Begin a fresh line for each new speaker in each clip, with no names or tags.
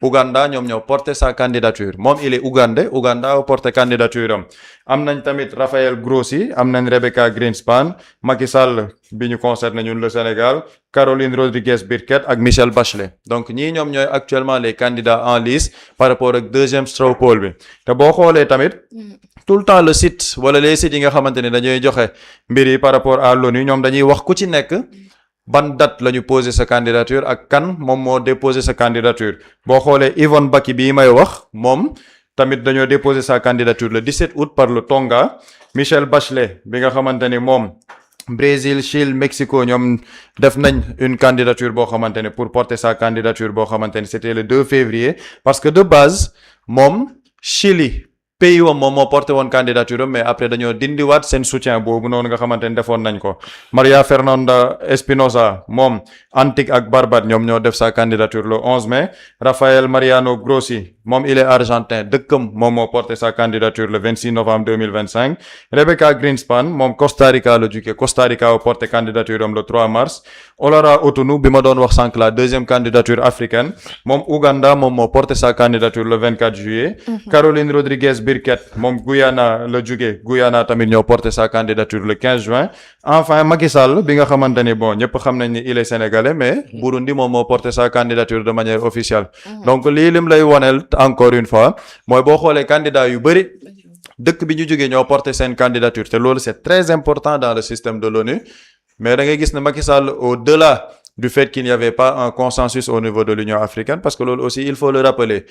Ouganda ñoom ñoo porté sa candidature moom il est ougandais Ouganda a porté candidature am nañ tamit Raphaël Grossi am nañ Rebecca Greenspan Macky Sall bi ñu concerné ñun le Sénégal Caroline Rodriguez Birket ak Michelle Bachelet donc ñii ñoom ñooy actuellement les candidats en lice par rapport ak deuxième straw poll bi te boo xoolee tamit tout le temps le site wala les sites yi nga xamante ni dañuy joxe mbir yi par rapport à l'ONU ñoom dañuy wax ku ci nekk ban date la ñu posé sa candidature ak kan moom moo déposé sa candidature boo xoolee Yvonne Baki bii may wax moom tamit dañoo déposé sa candidature le 17 août par le Tonga Michelle Bachelet bi nga xamante ni moom Brésil Chili Mexico ñoom def nañ une candidature boo xamante ne pour porter sa candidature boo xamante ne c'était le 2 février parce que de base moom Chili pays wam moom moo porté woon candidature mais après dañoo dindiwaat seen soutien boobu noonu nga xamante ne defoon nañ ko Maria Fernanda Espinosa moom Antigua ak Barbade ñoom ñoo def sa candidature le 11 mai Rafael Mariano Grossi moom il est argentin dëkkam moom moo porté sa candidature le 26 novembre 2025 Rebecca Greenspan moom Costa Rica la jóge Costa Rica a porté candidature am le 3 mars Olara Otunu bi ma doon wax sànq la deuxième candidature africaine moom Ouganda moom moo porté sa candidature le 24 juillet Caroline Rodriguez Birket moom Guyana la jóge Guyana tamit ñoo porté sa candidature le 15 juin enfin Macky Sall bi nga xamante ni bon ñëpp xam nañ ni il est sénégalais mais Burundi moom moo porté sa candidature de manière officielle donc lii lim lay woneel encore une fois mooy boo xoolee candidat yu bëri dëkk bi ñu jógee ñoo porté seen candidature te loolu c'est très important dans le système de l'ONU mais da ngay gis ne Macky Sall au-delà du fait qu'il n'y avait pas un consensus au niveau de l'Union africaine parce que loolu aussi il faut le rappeler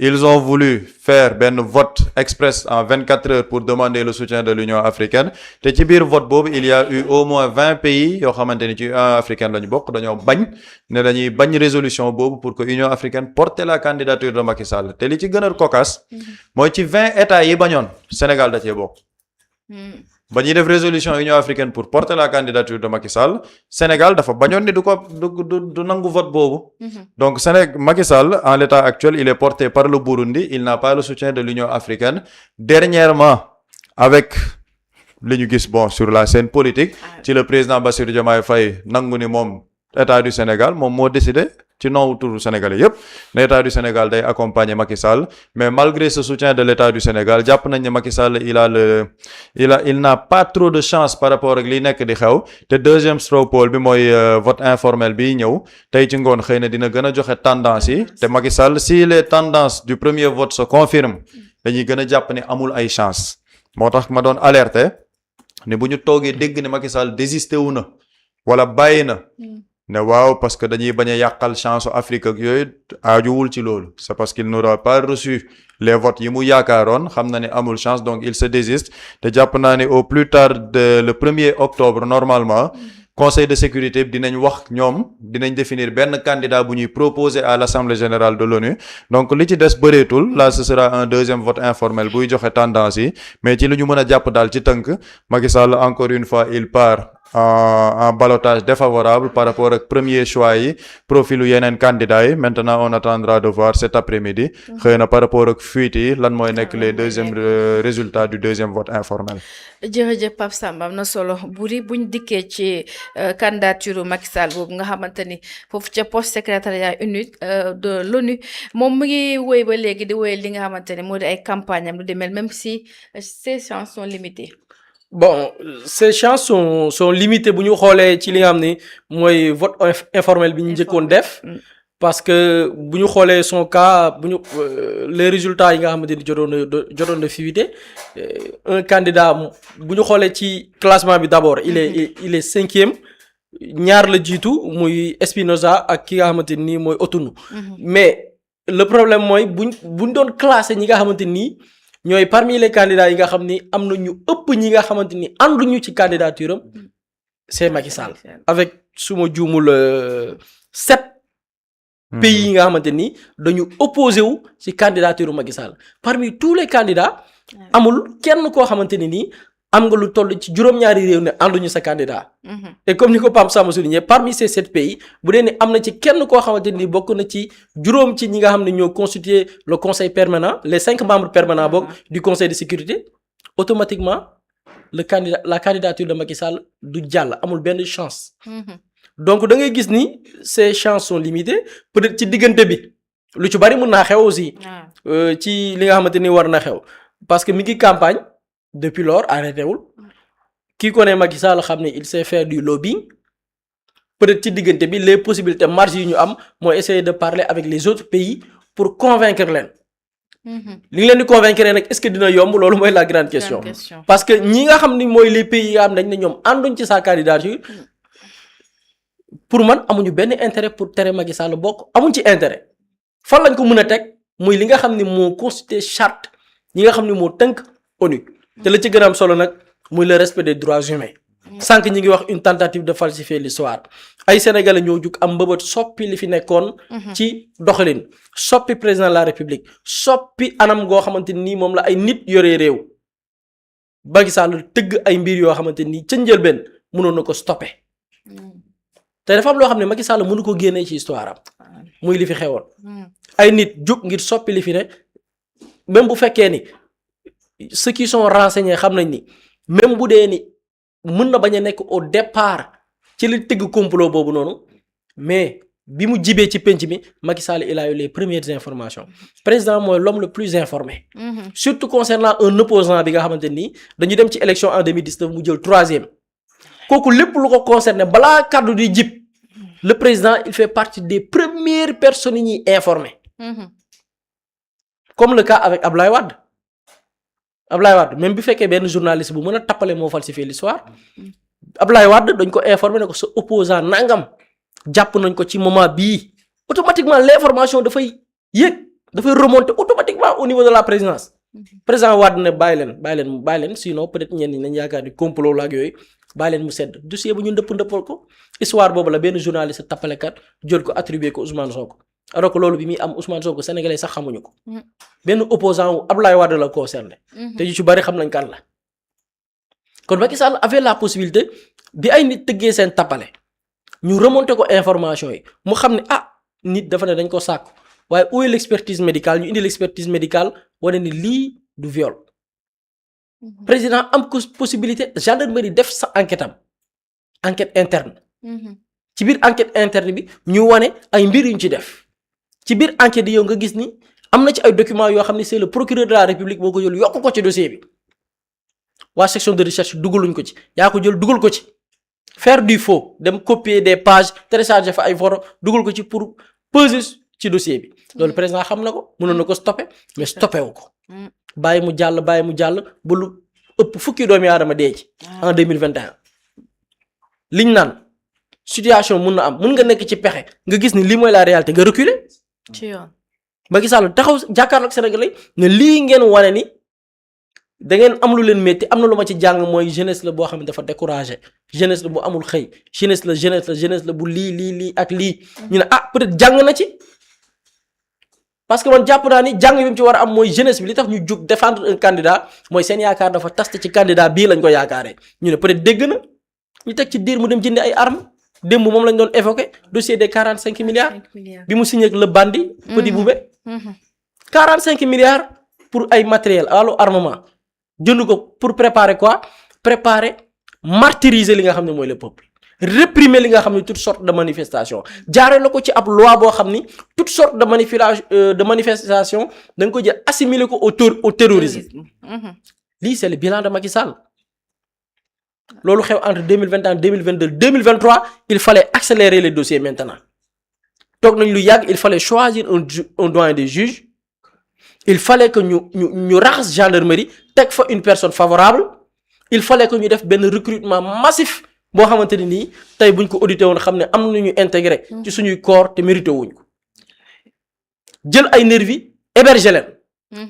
ils ont voulu faire benn vote express en 24 heures pour demander le soutien de l'Union africaine te ci biir vote boobu il y a eu au moins 20 pays yoo xamante ni ci Union africaine la ñu bokk dañoo bañ ne dañuy bañ résolution boobu pour que Union africaine porte la candidature de Macky Sall te li ci gën a cocasse mooy ci 20 états yi bañoon Sénégal da cee bokk ba ñuy def résolution Union africaine pour porter la candidature de Macky Sall Sénégal dafa bañoon ni du nangu vote boobu donc Macky Sall en l'état actuel il est porté par le Burundi il n'a pas le soutien de l'Union africaine dernièrement avec li ñu gis bon sur la scène politique ci le président Bassirou Diomaye Faye nangu ni moom état du Sénégal moom moo décidé ci non turu Sénégalais yépp ne état du Sénégal day accompagner Macky Sall mais malgré ce soutien de l'état du Sénégal jàpp nañ ne Macky Sall il n'a pas trop de chance par rapport ak li nekk di xew te deuxième straw poll bi mooy vote informel bi ñëw tey ci ngoon xëy na dina gën a joxe tendance yi te Macky Sall si les tendances du premier vote se confirment dañuy gën a jàpp ne amul ay chance moo tax ma doon alerter ne bu ñu toogee dégg ne Macky Sall désisté wu na wala bàyyi na ne waaw parce que dañuy bañ a yàqal chance Afrique ak yooyu aajuwul ci loolu c'est parce qu'il n'aura pas reçu les votes yi mu yaakaaroon xam na ne amul chance donc il se désiste te jàpp naa ne au plus tard le 1er octobre normalement conseil de sécurité bi dinañ wax ñoom dinañ définir benn candidat bu ñuy proposer à l'Assemblée générale de l'ONU donc li ci des bëreetul là ce sera un deuxième vote informel buy joxe tendance yi mais ci li ñu mën a jàpp daal ci tënk Macky Sall encore une fois il part en ballottage défavorable par rapport ak premier choix yi profilu yeneen candidats yi maintenant on attendra de voir cet après-midi xëy na par rapport ak fuite yi lan mooy nekk les deuxièmes résultats du deuxième vote informel.
jërëjëf Pape Samba am na solo buri buñ dikkee ci candidature Macky Sall boobu nga xamante ni foofu ca poste secrétariat unique de l'ONU moom mu ngi woy ba léegi di woy li nga xamante ni moo di ay campagne am lu demel même si ses chances sont limitées.
Bon, ces chances sont limitées bu ñu xoolee ci li nga xam ni mooy vote informel bi ñu njëkkoon def parce que bu ñu xoolee son cas bu ñu les résultats yi nga xamante ni jotoon na fuité un candidat bu ñu xoolee ci classement bi d'abord il est cinquième ñaar la jiitu muy Espinosa ak ki nga xamante ni mooy Otunu mais le problème mooy buñ doon classé ñi nga xamante ni ñooy parmi les candidats yi nga xam ni am na ñu ëpp ñi nga xamante ni ànduñu ci candidature am c'est Macky Sall avec su ma juumul 7 pays yi nga xamante ni dañu opposé wu ci candidature Macky Sall parmi tous les candidats amul kenn koo xamante ni nii am nga lu toll ci juróom-ñaari réew ne ànduñu sa candidat. Et comme ni ko Pape Samba souligné parmi ces 7 pays bu dee ne am na ci kenn koo xamante ni bokk na ci juróom ci ñi nga xam ne ñoo constitué le conseil permanent les 5 membres permanents bokk du conseil de sécurité automatiquement la candidature de Macky Sall du jàll amul benn chance. Donc da ngay gis ni ces chances sont limitées peut-être ci diggante bi lu ci bari mën naa xew aussi
waaw
ci li nga xamante ni war na xew parce que mi ngi campagne depuis lors arrêté wul kii ko ne Macky Sall xam ne il sait faire du lobbying peut-être ci diggante bi les possibilités marges yi ñu am mooy essayer de parler avec les autres pays pour convaincre leen li nga leen di convaincre nag est-ce que dina yomb loolu mooy la grande question parce que ñi nga xam ni mooy les pays yi nga xam dañ ne ñoom ànduñ ci sa candidature pour man amuñu benn intérêt pour tere Macky Sall bokk amuñ ci intérêt fan lañ ko mën a teg muy li nga xam ni moo constitué charte ñi nga xam ni moo tënk ONU te la ci gën a am solo nag muy le respect des droits humains sànq ñi ngi wax une tentative de falsifier l'histoire ay sénégalais ñoo jug am mbëbët soppi li fi nekkoon ci doxalin soppi président de la république soppi anam goo xamante nii moom la ay nit yoree réew Macky Sall tëgg ay mbir yoo xamante nii ca njëlbeen mënoon na ko stopper te dafa am loo xam ne Macky Sall mënu ko génnee ci histoire am muy li fi xewoon ay nit jug ngir soppi li fi ne même bu fekkee ni ceux qui sont renseignés xam nañ ni même bu dee ni mën na bañ a nekk au départ ci li tëgg complot boobu noonu mais bi mu jibee ci penc mi Macky Sall il a eu les premières informations président mooy l'homme le plus informé surtout concernant un opposant bi nga xamante nii dañu dem ci élection en 2019 mu jël 3e kooku lépp lu ko concerné balaa kàddu di jib le président il fait partie des premières personnes yi ñuy informé comme le cas avec Ablaye Wade même bi fekkee benn journaliste bu mën a tappale moo falsifier l'histoire Ablaye Wade dañ ko informé ne ko sa opposant nangam jàpp nañ ko ci moment bii automatiquement l'information dafay dafay remonter automatiquement au niveau de la présidence président Wade ne bàyyi leen sinon peut-être ñenn ñi nañ yaakaar ni complot la ak yooyu bàyyi leen mu sedd dossier bu ñu ndëppal ko histoire boobu la benn journaliste tappalekat jël ko attribué ko Ousmane Sonko alors que loolu bi muy am Ousmane Sonko sénégalais sax xamuñu ko benn opposant wu Abdoulaye Wade la concerné te ñu ci bari xam nañ kan la kon Macky Sall avait la possibilité bi ay nit tëggee seen tappale ñu remonté ko information yi mu xam ne nit dafa ne dañ ko sàkku waaye où est l'expertise médicale ñu indi l'expertise médicale wane ni lii du viol président am ko possibilité gendarmerie def sa enquête interne ci biir enquête interne bi ñu wane ay mbir yuñ ci def ci biir enquête yi yow nga gis ni am na ci ay documents yoo xam ne c'est le procureur de la république boo ko jël yokk ko ci dossier bi waa section de recherche dugaluñ ko ci yaa ko jël dugal ko ci faire du faux dem copier des pages télécharger fa ay photos dugal ko ci pour peser ci dossier bi loolu président xam na ko mënoon na ko stopper mais stoppé wu ko bàyyi mu jàll ba lu ëpp fukki doomi aadama dee ci en 2021 liñ naan situation mun na am mun nga nekk ci pexe nga gis ni lii mooy la réalité nga reculer
ci yoon
Macky Sall taxaw jàkkaarloog Sénégalais ne lii ngeen wane ni da ngeen am lu leen métti am na lu ma ci jàng mooy jeunesse la boo xam ne dafa découragé jeunesse la bu amul xëy jeunesse la bu lii ak lii ñu ne peut-être jàng na ci parce que man jàpp naa ni jàng bi mu ci war a am mooy jeunesse bi li tax ñu jug défendre un candidat mooy seen yaakaar dafa taste ci candidat bii lañ ko yaakaaree ñu ne peut-être dégg na ñu teg ci diir mu dem jëndi ay armes démb moom lañ doon évoqué dossier des 45 milliards bi mu signé ak le bandit Petit Boubé 45 milliards pour ay matériel wàllu armement jënd ko pour préparer quoi préparer martyriser li nga xam ne mooy le peuple réprimer li nga xam ne toutes sortes de manifestations jaaree la ko ci ab loi boo xam ni toutes sortes de manifestation da nga ko jël assimiler ko au terrorisme lii c'est le bilan de Macky Sall loolu xew entre 2021 2022 2023 il fallait accélérer les dossiers maintenant toog nañ lu yàgg il fallait choisir un doyen des juges il fallait que ñu raxas gendarmerie teg fa une personne favorable il fallait que ñu def benn recrutement massif boo xamante ni nii tey buñ ko audité woon xam ne am na ñu intégré ci suñuy corps te mérité wuñ ko jël ay nervi héberger leen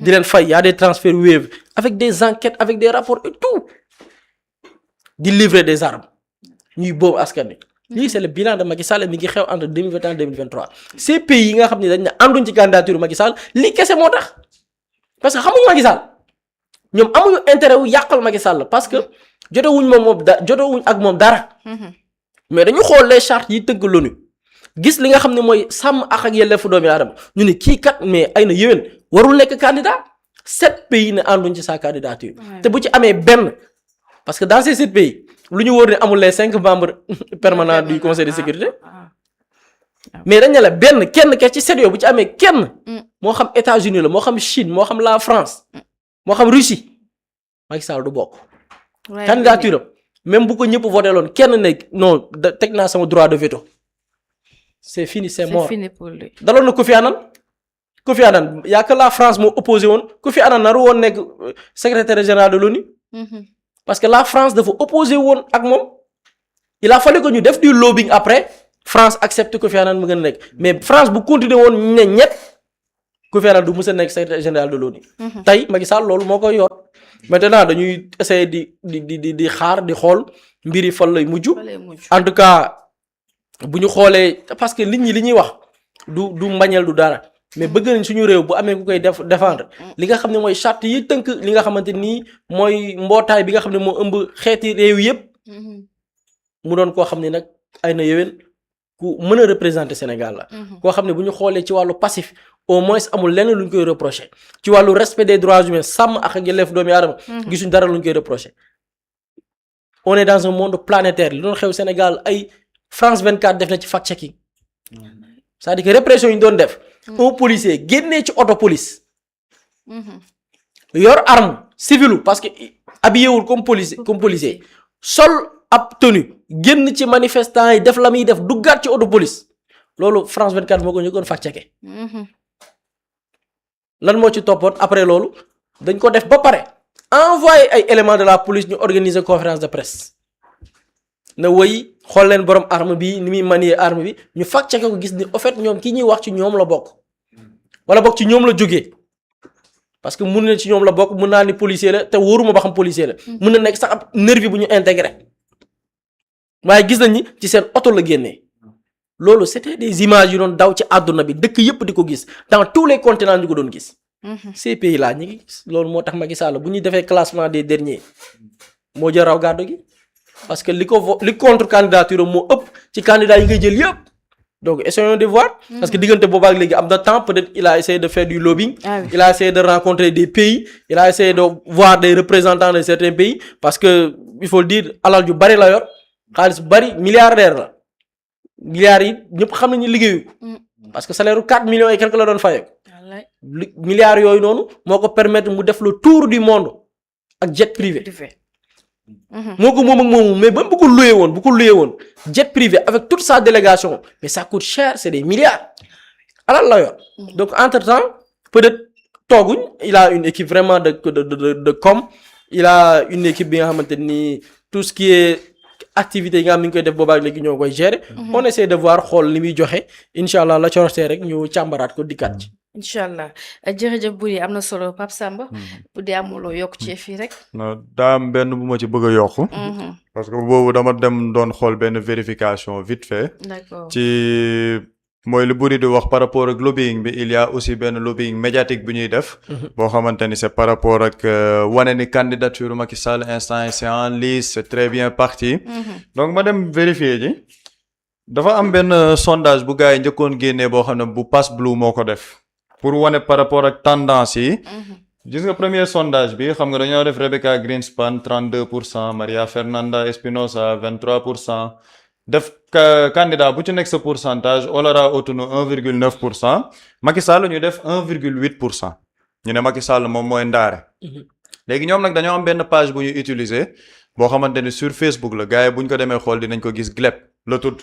di leen fay y a des transferts Wave avec des enquêtes avec des rapports et tout di livrer des armes ñuy boobu askan wi lii c'est le bilan de Macky Sall mi ngi xew entre 2021 2023 ces pays yi nga xam ne dañ ne ànduñ ci candidature Macky Sall lii kese moo tax parce que xamuñu Macky Sall ñoom amuñu intérêt wu yàqal Macky Sall parce que jotewuñ ak moom dara mais dañu xool les chartes yi tëgg l'ONU gis li nga xam ne mooy sàmm ak yelleefu doomi aadama ñu ne kii kat mais ay na yéwén warul nekk candidat 7 pays ne ànduñ ci sa candidature te bu ci amee benn parce que dans ces 7 pays lu ñu wóor ne amul les 5 membres permanents du conseil de sécurité mais dañ ne la kenn ke ci 7 yooyu bu ci amee kenn moo xam États-Unis la moo xam Chine moo xam la France moo xam Russie Macky Sall du bokk candidature am même bu ko ñëpp voté loon kenn ne non teg naa sama droit de veto c'est fini c'est mort.
C'est fini pour lui.
daloon na Kofi Annan y a que la France moo opposé woon Kofi Annan naru woon nekk secrétaire général de l'ONU parce que la France dafa opposé woon ak moom il a fallu que ñu def du lobbying après France accepte Kofi Annan mu gën a nekk mais France bu continuer woon ne ñett Kofi Annan du mës a nekk secrétaire général de l'ONU tey Macky Sall loolu moo koy yor maintenant dañuy essayer di xaar di xool mbir yi fan lay mujj en tout cas bu ñu xoolee parce que nit ñi li ñuy wax du mbañeel du dara mais bëgg nañ suñu réew bu amee ku koy défendre li nga xam ne mooy charte yi tënk li nga xamante nii mooy mbootaay bi nga xam ne moo ëmb xeeti réew yëpp mu doon koo xam ne nag ay na yéwén ku mën a représenter Sénégal la koo xam ne bu ñu xoolee ci wàllu passif au moins amul lenn lu ñu koy reprocher ci wàllu respect des droits humains sàmm ak yelleef doomi aadama gisuñ dara lu ñu koy reprocher on est dans un monde planétaire li doon xew Sénégal ay France 24 def na ci fact checking c'est-à-dire que répression yi ñu doon def un policier génnee ci auto police yor arme civile parce que habillé wul comme policier sol ab tenue génn ci manifestant yi def la muy def duggaat ci auto police loolu France 24 moo ko ñu doon fact checké lan moo ci toppoon après loolu dañ ko def ba pare envoyé ay éléments de la police ñu organiser conférence de presse na woy xool leen borom arme bi ni muy manier arme bi ñu fact checké ko gis ni au fait ñoom ki ñuy wax ci ñoom la bokk wala bokk ci ñoom la jógee parce que mun na ci ñoom la bokk mun naa ni policier la te wóoruma ba xam policier la mun na nekk sax ab nervi bu ñu intégré waaye gis nañ ni ci seen oto la génnee loolu c'était des images yu doon daw ci àdduna bi dëkk yëpp di ko gis dans tous les continents ñu ko doon gis ces pays là ñu ngi gis loolu moo tax Macky Sall bu ñuy defee classement des derniers moo jël raw gàddu gi parce que li contre candidature moo ëpp ci candidat yi ngay jël yëpp donc essayons de voir parce que diggante boobu ak léegi am na temps peut-être il a essayé de faire du lobbying il a essayé de rencontrer des pays il a essayé de voir des représentants de certains pays parce que il faut le dire alal ju bari la yor xaalis bu bari milliardaire la milliards yi ñëpp xam nañu liggéeyu parce que salaire u 4 millions et quelque la doon fayee milliards yooyu noonu moo ko permettre mu def le tour du monde ak jet privé moo ko moom ak moomu mais ba bu ko loué woon jet privé avec toute sa délégation mais ça coûte cher c'est des milliards alal la yor donc entre temps peut-être tooguñ il a une équipe vraiment de com il a une équipe bi nga xamante ni tout ce qui est activité yi nga xam ni ñu koy def boobaak léegi ñoo koy gérer on essaie de voir xool li muy joxe incha allah la corosee rek ñu càmbaraat ko dikkaat ci
incha allah jërëjëf Boury am na solo Pape Samba bu dee amuloo yokk ci fii rek
non daa am benn bu ma ci bëgg a yokku parce que boobu dama dem doon xool benn vérification vite fait
d'accord
ci mooy lu Boury di wax par rapport ak lobbying bi il y a aussi benn lobbying médiatique bu ñuy def boo xamante ni c'est par rapport ak wane ni candidature Macky Sall instant yi c'est en lice c'est très bien parti donc ma dem vérifier ji dafa am benn sondage bu gars yi njëkkoon génnee boo xam ne bu Pass Blue moo ko def pour wane par rapport ak tendance yi gis nga premier sondage bi xam nga dañoo def Rebecca Greenspan 32%, Maria Fernanda Espinosa 23%, def candidat bu ci nekk sa pourcentage Olara Otuno 1,9%, Macky Sall ñu def 1,8%. ñu ne Macky Sall moom mooy ndaare léegi ñoom nag dañoo am benn page bu ñu utiliser boo xamante ni sur Facebook la gars yi bu ñu ko demee xool dinañ ko gis GLEP la tudd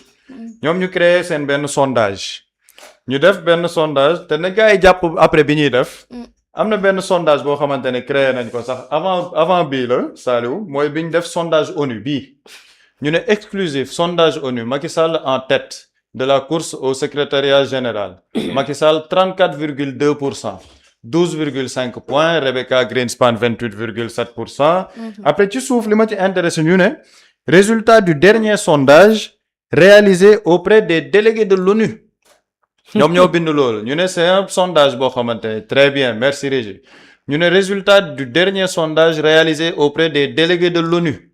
ñoom ñu créer seen benn sondage ñu def benn sondage te ne gars yi jàpp après bi ñuy def am na benn sondage boo xamante ne créé nañ ko sax avant bii la Saliou mooy bi ñu def sondage ONU bii ñu ne exclusif sondage ONU Macky Sall en tête de la course au secrétariat général Macky Sall 34,2%, 12,5 points, Rebecca Greenspan 28,7%. Après ci suuf li ma ci intéressé ñu ne résultat du dernier sondage réalisé auprès des délégués de l'ONU ñoom ñoo bind loolu ñu ne c'est un sondage boo xamante ne très bien merci Régie ñu ne résultat du dernier sondage réalisé auprès des délégués de l'ONU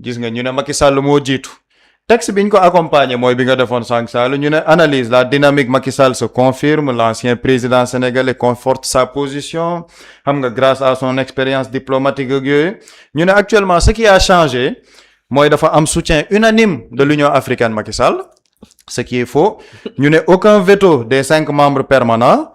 gis nga ñu ne Macky Sall moo jiitu texte bi ñu ko accompagné mooy bi nga defoon sànq Sall ñu ne analyse la dynamique Macky Sall se confirme l'ancien président sénégalais conforte sa position xam nga grâce à son expérience diplomatique ak yooyu ñu ne actuellement ce qui a changé mooy dafa am soutien unanime de l'Union africaine Macky Sall ce qui est faux. Ñu ne aucun veto des 5 membres permanents.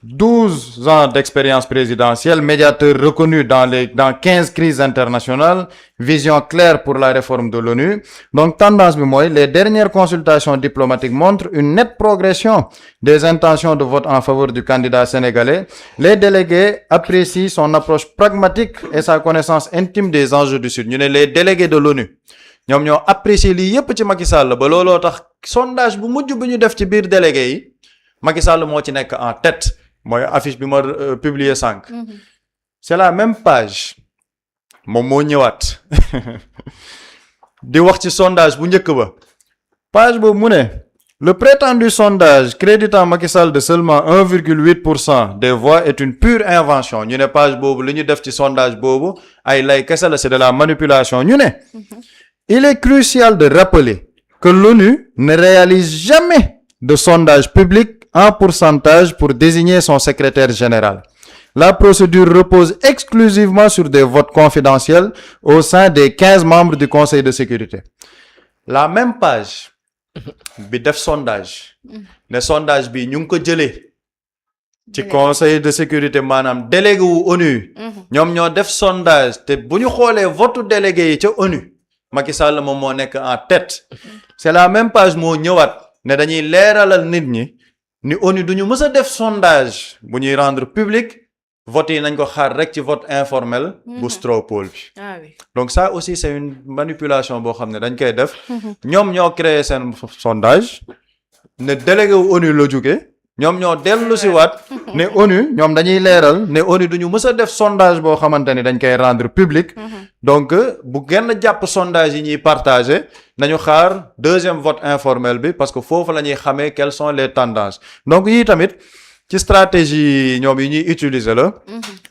12 ans d'expérience présidentielle, médiateur reconnu dans 15 crises internationales, vision claire pour la réforme de l'ONU. Donc, tendance bi mooy, les dernières consultations diplomatiques montrent une nette progression des intentions de vote en faveur du candidat sénégalais. Les délégués apprécient son approche pragmatique et sa connaissance intime des enjeux du Sud. Ñu ne les délégués de l'ONU ñoom ñoo apprécier lii yépp ci Macky Sall ba looloo tax sondage bu mujj bu ñu def ci biir délégués yi Macky Sall moo ci nekk en tête. mooy affiche bi ma publier sànq. C'est la même page moom moo ñëwaat di wax ci sondage bu njëkk ba page boobu mu ne le prétendu sondage créditant Macky Sall de seulement 1,8% des voix est une pure invention ñu ne page boobu li ñu def ci sondage boobu ay lay kese la c'est de la manipulation ñu ne il est crucial de rappeler que l'ONU ne réalise jamais de sondage public en pourcentage pour désigner son secrétaire général. La procédure repose exclusivement sur des votes confidentiels au sein des 15 membres du Conseil de sécurité. La même page bi def sondage ne sondage bi ñu ngi ko jëlee ci Conseil de sécurité maanaam délégué wu ONU ñoom ñoo def sondage te bu ñu xoolee votu délégué yi ca ONU Macky Sall moom moo nekk en tête. C'est la même page moo ñëwaat ne dañuy leeralal nit ñi ni ONU duñu mës a def sondage bu ñuy rendre public vote yi nañ ko xaar rek ci vote informel bu straw poll bi. Donc ça aussi c'est une manipulation boo xam ne dañ koy def ñoom ñoo créé seen sondage ne délégué wu ONU la jóge ñoom ñoo dellu si waat ne ONU ñoom dañuy leeral ne ONU duñu mës a def sondage boo xamante ni dañ koy rendre public. Donc bu genn jàpp sondage yi ñuy partager nañu xaar deuxième vote informel bi parce que foofu la ñuy xamee quelles sont les tendances donc yii tamit ci stratégie ñoom yi ñuy utiliser la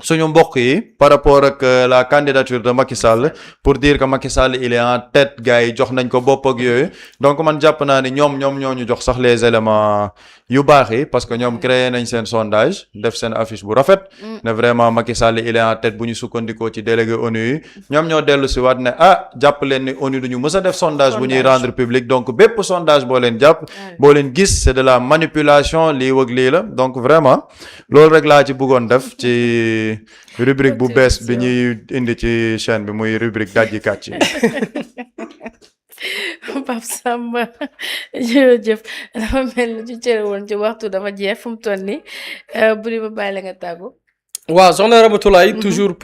suñu mbokk yi par rapport ak la candidature de Macky Sall pour dire que Macky Sall il est en tête gars yi jox nañ ko bopp ak yooyu donc man jàpp naa ni ñoom ñoo ñu jox sax les éléments yu baax yi parce que ñoom créé nañ seen sondage def seen affiche bu rafet ne vraiment Macky Sall il est en tête bu ñu sukkandikoo ci délégué ONU yi ñoom ñoo dellu si waat ne jàpp leen ni ONU duñu mës a def sondage bu ñuy rendre public donc bépp sondage boo leen jàpp boo leen gis c'est de la manipulation lii wëg lii la donc vraiment loolu rek laa ci bëggoon def ci rubrique bu bees bi ñuy indi ci chaîne bi muy rubrique dajji kàcc yi.
Pape Samba jërëjëf dafa mel ni ci cere woon ci waxtu dafa jeex fu mu toll nii bu di ba bàyyi la nga tàggu.
waaw soxna Ramatoulaye toujours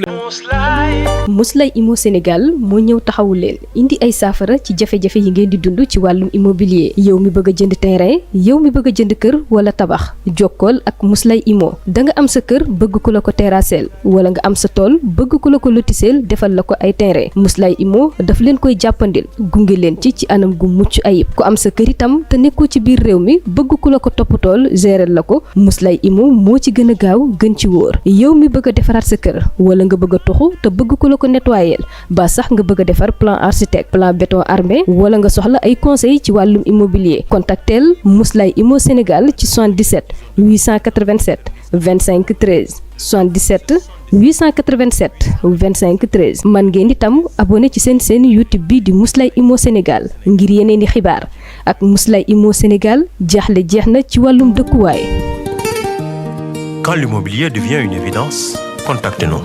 Mously Immo Sénégal moo ñëw taxawu leen indi ay saafara ci jafe-jafe yi ngeen di dund ci wàllum immobilier yow mi bëgg a jënd terrain yow mi bëgg a jënd kër wala tabax jokkool ak Mously Immo da nga am sa kër bëgg ku la ko terrasseel wala nga am sa tool bëgg ku la ko lotiseel defal la ko ay terrain Mously Immo daf leen koy jàppandil gunge leen ci anam gu mucc ayib ku am sa kër itam te nekkoo ci biir réew mi bëgg ku la ko toppatool gérer la ko Mously Immo moo ci gën a gaaw gën ci wóor yow mi bëgg a defaraat sa kër wala nga bëgg a toxu te bëgg ku la ko nettoyer ba sax nga bëgg a defar plan architecte plan béton armé wala nga soxla ay conseil ci wàllum immobilier contactel Mously Immo Sénégal ci 77 887 25 13 77 887 25 13 man ngeen itam abonné ci seen YouTube bi di Mously Immo Sénégal ngir yeneen i xibaar ak Mously Immo Sénégal jaaxle jeex na ci wàllum dëkkuwaay.
Quand l'immobilier devient une évidence, contactez-nous.